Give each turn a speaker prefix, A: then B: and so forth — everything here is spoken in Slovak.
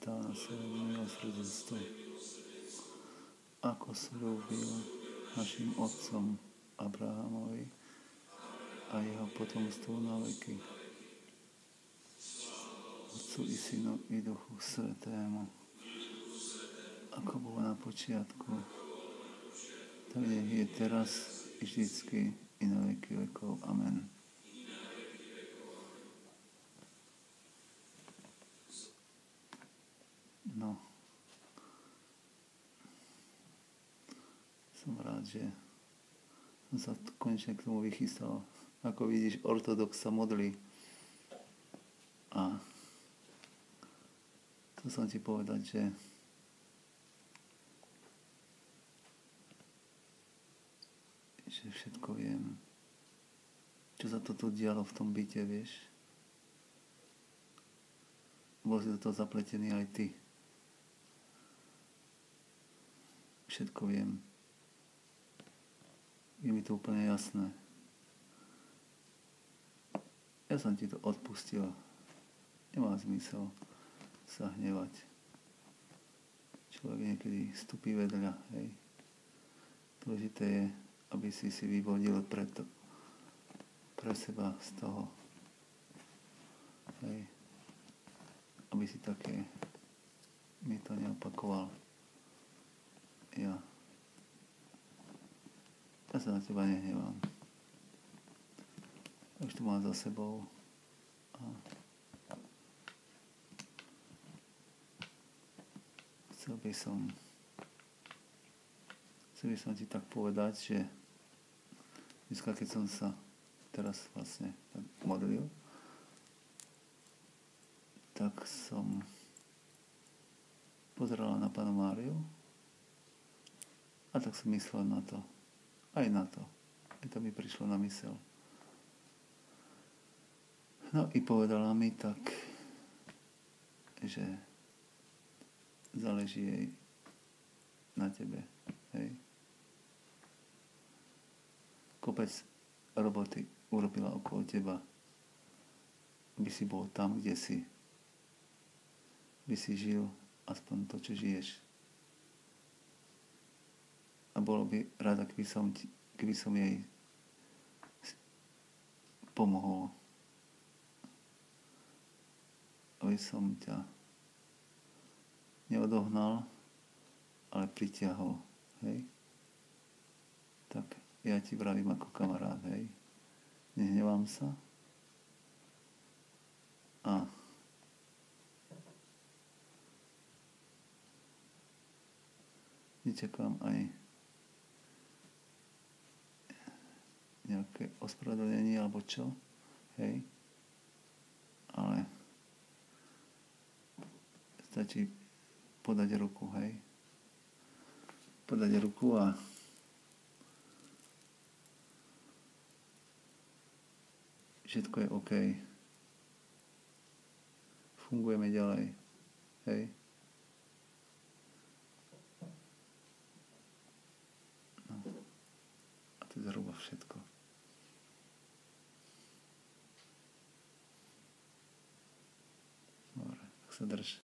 A: pamätá na svoje milosrdenstvo, ako sľúbil našim otcom Abrahamovi a jeho potomstvu na veky. Otcu i Synu i Duchu Svätému, ako bolo na počiatku, tak nech je teraz i vždycky i na veky vekov. Amen. No, som rád, že som sa konečne k tomu vychystal. Ako vidíš, ortodox sa modlí. A chcel som ti povedať, že všetko viem, čo sa to tu dialo v tom byte, vieš. Bol si do toho zapletený aj ty. Všetko viem. Je mi to úplne jasné. Ja som ti to odpustil. Nemá zmysel sa hnevať. Človek niekedy vstupí vedľa, hej. Dôležité je, aby si vyvodil pre seba z toho, hej. Aby si také mi to neopakoval. Ja sa na teba nehnevám. Už to mám za sebou. A chcel by som ti tak povedať, že dneska, keď som sa teraz vlastne tak modlil, tak som pozeral na Pannu Máriu a tak som myslel na to. Aj na to. Aj to mi prišlo na myseľ. No i povedala mi tak, že záleží jej na tebe. Hej. Kopec roboty urobila okolo teba, aby si bol tam, kde si. By si žil aspoň to, čo žiješ. A bolo by rada, keby som jej pomohol. Aby som ťa neodohnal, ale pritiahol. Hej? Tak ja ti vravím ako kamarát, hej? Nehnevám sa. A nečakám aj nejaké ospravedlnenie alebo čo, hej, ale stačí podať ruku, hej, podať ruku a všetko je OK. Fungujeme ďalej, hej. No. A to je zhruba všetko. Dobre, tak sa drž.